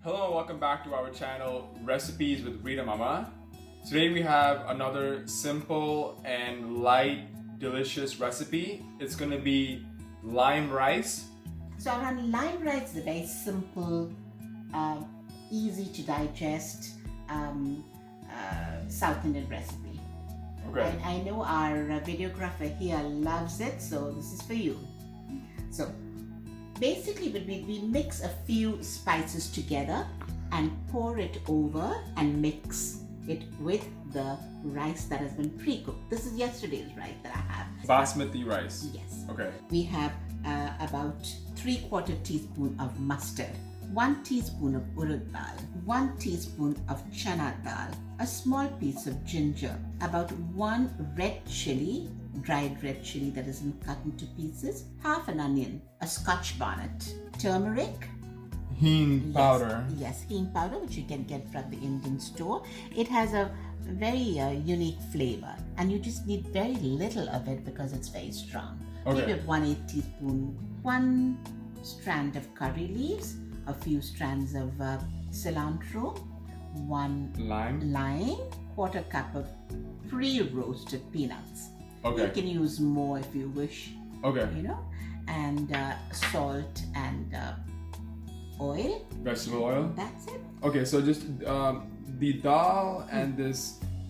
Hello and welcome back to our channel, Recipes with Rita Mama. Today we have another simple and light, delicious recipe. It's going to be lime rice. So our lime rice is a very simple, easy to digest South Indian recipe. Okay. And I know our videographer here loves it, so this is for you. So basically we mix a few spices together and pour it over and mix it with the rice that has been pre-cooked. This is yesterday's rice that I have. Basmati rice. Yes. Okay. We have about 3/4 teaspoon of mustard, 1 teaspoon of urad dal, 1 teaspoon of chana dal, a small piece of ginger, about 1 red chili, dried red chili that isn't cut into pieces, half an onion, a scotch bonnet, turmeric, Hing powder. Yes, hing powder, which you can get from the Indian store. It has a very unique flavor, and you just need very little of it because it's very strong. Okay. Maybe 1/8 teaspoon, 1 strand of curry leaves, a few strands of cilantro, 1 lime, 1/4 cup of pre-roasted peanuts. Okay. You can use more if you wish, Okay. and salt and oil. Vegetable oil. That's it. Okay, so just the dal and this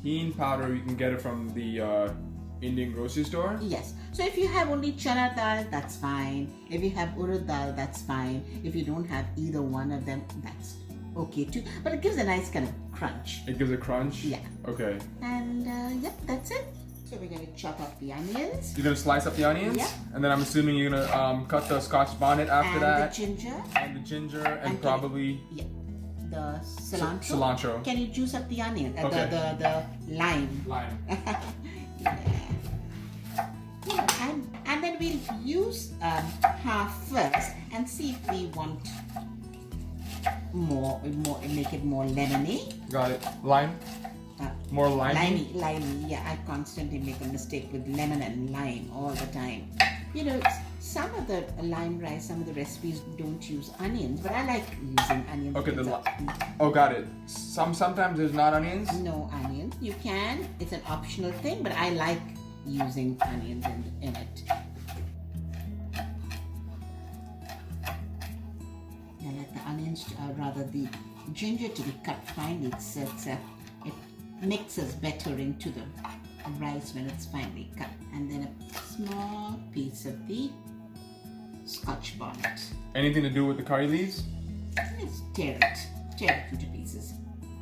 hing powder, you can get it from the Indian grocery store. Yes. So if you have only chana dal, that's fine. If you have urad dal, that's fine. If you don't have either one of them, that's okay too. But it gives a nice kind of crunch. It gives a crunch? Yeah. Okay. And yep, that's it. So we're going to chop up the onions. You're gonna slice up the onions? Yeah. And then I'm assuming you're gonna cut the scotch bonnet after and that. the ginger. And the ginger and And probably Yeah. The cilantro. cilantro. Can you juice up the onion? Okay. The lime. Lime. And then we'll use half first and see if we want more, make it more lemony. Got it. Lime? More lime? Limey. Yeah, I constantly make a mistake with lemon and lime all the time. Some of the lime rice, some of the recipes don't use onions, but I like using onions. Okay, because oh, got it. Sometimes there's not onions? no onions. You can. It's an optional thing, but I like using onions in it. I like the onions, rather the ginger to be cut finely. It mixes better into the rice when it's finely cut. And then a small piece of the scotch bonnet. Anything to do with the curry leaves? Let's tear it into pieces.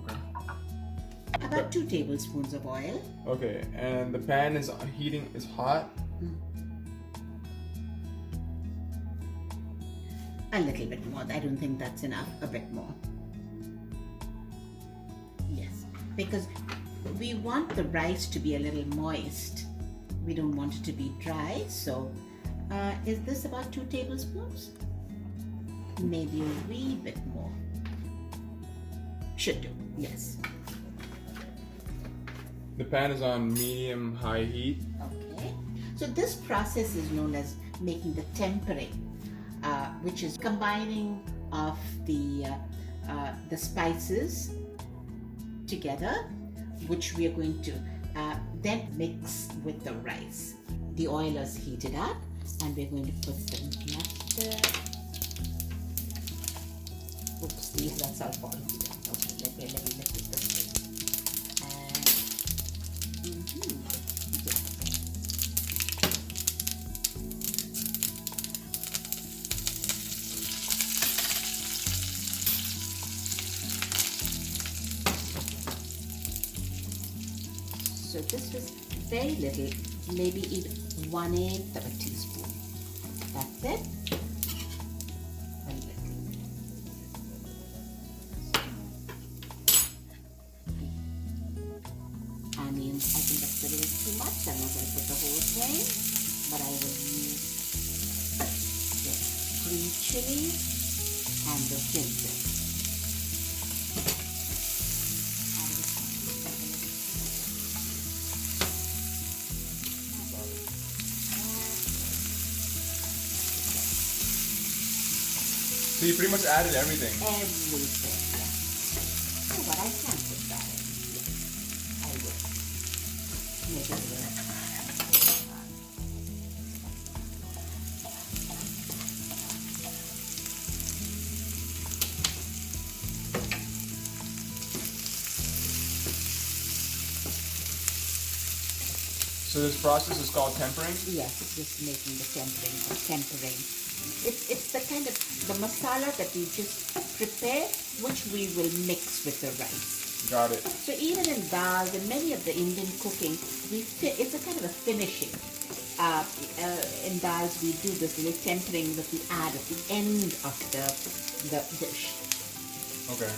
Okay. About 2 tablespoons of oil. Okay, and the pan is hot? A little bit more. I don't think that's enough. A bit more. Yes, because we want the rice to be a little moist. We don't want it to be dry. So, is this about 2 tablespoons? Maybe a wee bit more. Should do. Yes. The pan is on medium-high heat. Okay. So this process is known as making the tempering, which is combining of the spices together, which we are going to then mix with the rice. The oil is heated up, and we're going to put some mustard. Oopsie, that's all falling. Okay, let me mix it this way. So this was very little, maybe even 1/8 of a teaspoon. That's it. A little. Onions, I think that's a little too much. I'm not going to put the whole thing, but I will use the green chili and the ginger. So you pretty much added everything. Everything. Yeah. Oh, but I can put that in. Yeah, I will. Maybe a little. So this process is called tempering? Yes, it's just making the tempering. It's the kind of the masala that we just prepare, which we will mix with the rice. Got it. So even in dal and many of the Indian cooking, it's a kind of a finishing. In dals, we do this little tempering that we add at the end of the dish. Okay.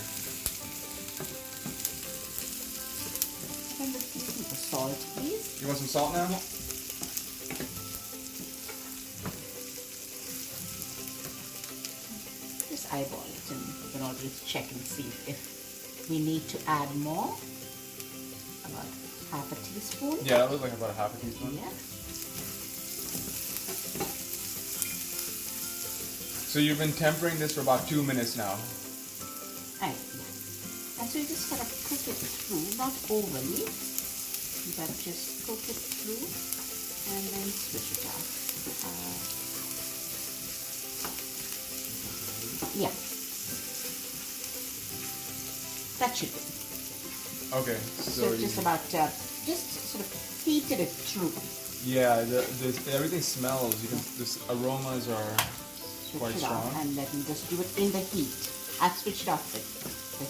And the salt, please. You want some salt now? Yeah. Just eyeball it and you can always check and see if we need to add more. About half a teaspoon. Yeah, that looks like about a half a teaspoon. Yeah. So you've been tempering this for about 2 minutes now. And so you just kind of cook it through, not overly, but just cook it through and then switch it off. Yeah. That should be. Okay. So just about, just sort of heated it through. Yeah, everything smells. The aromas are quite Switch it strong. off and let me just do it in the heat. I've switched off the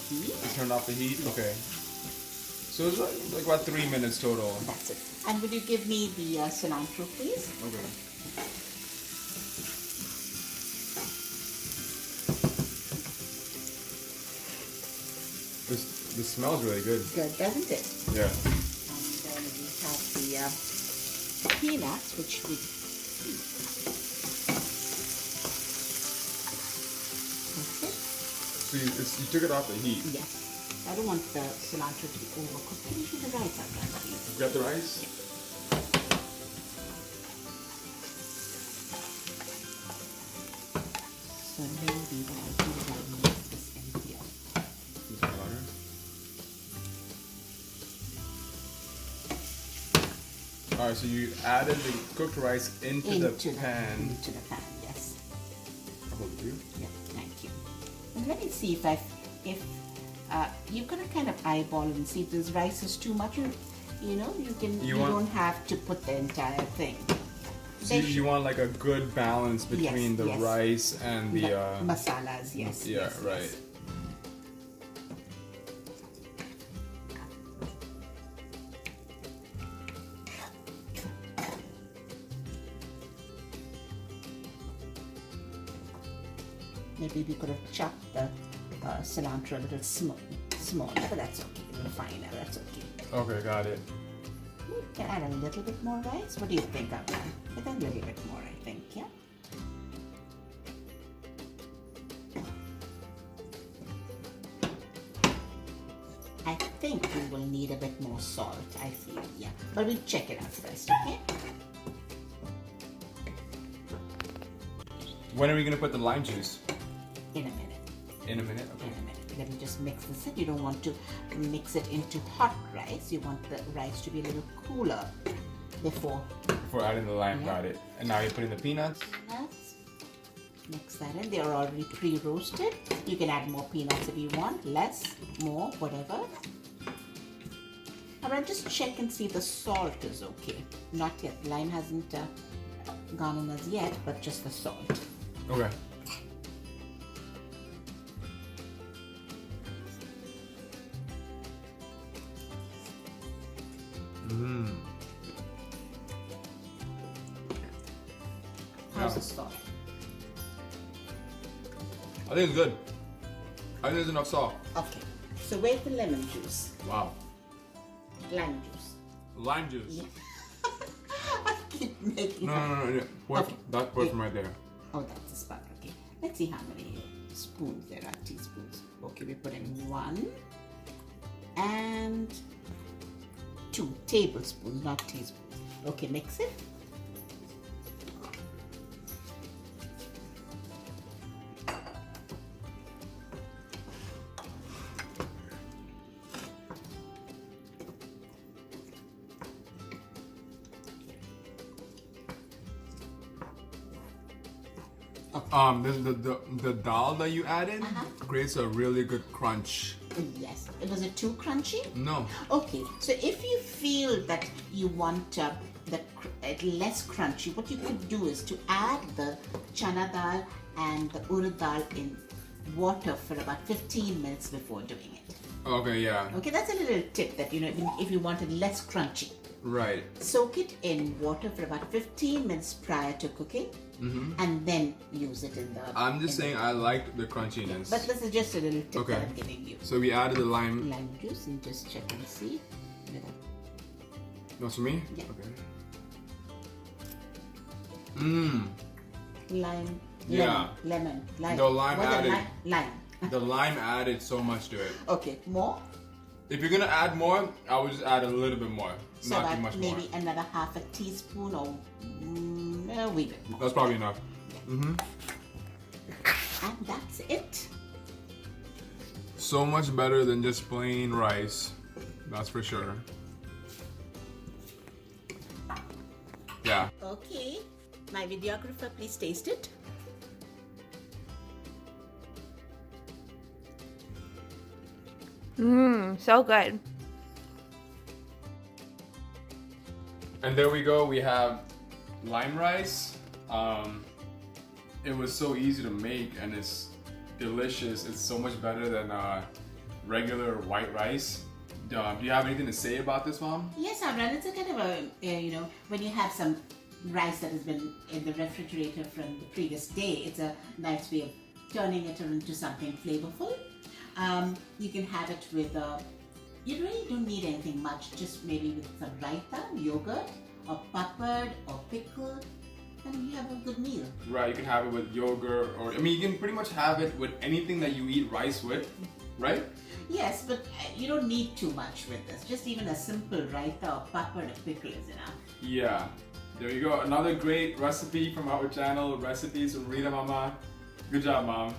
heat. You turned off the heat? Okay. So it's like about 3 minutes total. That's it. And will you give me the cilantro, please? Okay. This smells really good. Good, doesn't it? Yeah. And then we have the peanuts, which we So you took it off the heat. yes. I don't want the cilantro to be overcooked. Can you do the rice out there, please? Grab the rice. So maybe what I'll do is I'll mix this in here. Use my water. Alright, so you added the cooked rice into the pan. Into the pan, yes. I'll hold it for you. Yeah, thank you. And let me see if you're gonna kind of eyeball and see if this rice is too much. You know, you don't have to put the entire thing. So you want like a good balance between the yes. rice and the masalas, yes. yeah, yes, right. Yes. Maybe we could have chopped the cilantro a little smaller, but that's okay. A little finer, that's okay. Okay, got it. We can add a little bit more rice. What do you think of that? A little bit more, I think, yeah? I think we will need a bit more salt, I feel, yeah. But we'll check it out first, okay? When are we gonna put the lime juice? In a minute. In a minute? In Okay. a minute. Let me just mix this in. You don't want to mix it into hot rice. You want the rice to be a little cooler before. Before adding the lime, Yeah. got it. And now you're putting the peanuts. Peanuts. Mix that in. They are already pre-roasted. You can add more peanuts if you want, less, more, whatever. Alright, just check and see if the salt is okay. Not yet. Lime hasn't gone in as yet, but just the salt. Okay. Mmm. How's Yeah. the salt? I think it's good. I think there's enough salt. Okay. So where's the lemon juice? Wow. Lime juice. Lime juice. Yeah. I keep making No. Yeah. Pour, Okay. That portion right there. Oh, that's the spot. Okay. Let's see how many spoons there are. Teaspoons. Okay, we're putting 1 and 2 tablespoons, not teaspoons. Okay, mix it. The dal that you added creates a really good crunch. Yes. Was it too crunchy? No. Okay. So if you feel that you want less crunchy, what you could do is to add the chana dal and the urad dal in water for about 15 minutes before doing it. Okay, yeah. Okay, that's a little tip that if you want it less crunchy. Right. Soak it in water for about 15 minutes prior to cooking, and then use it in the. I'm just saying I liked the crunchiness. But this is just a little tip Okay. that I'm giving you. So we added the lime. Lime juice, and just check and see. That's for me? Yeah. Okay. Mmm. Lime. Yeah. Lemon. Lime. The lime Was it added. Lime. The lime added so much to it. Okay, more. If you're gonna add more, I would just add a little bit more. So Not too about much more. maybe another half a teaspoon or a wee bit more. That's probably enough. And that's it. So much better than just plain rice. That's for sure. Yeah. Okay, my videographer, please taste it. So good. And there we go. We have lime rice. It was so easy to make and it's delicious. It's so much better than regular white rice. Do you have anything to say about this, Mom? Yes, Amran, it's a kind of a, when you have some rice that has been in the refrigerator from the previous day, it's a nice way of turning it into something flavorful. You can have it with, you really don't need anything much, just maybe with some raita, yogurt, or papad, or pickle, and you have a good meal. Right, you can have it with yogurt or, I mean, you can pretty much have it with anything that you eat rice with, right? Yes, but you don't need too much with this. Just even a simple raita or papad or pickle is enough. Yeah. There you go. Another great recipe from our channel, Recipes with Rita Mama. Good job, Mom.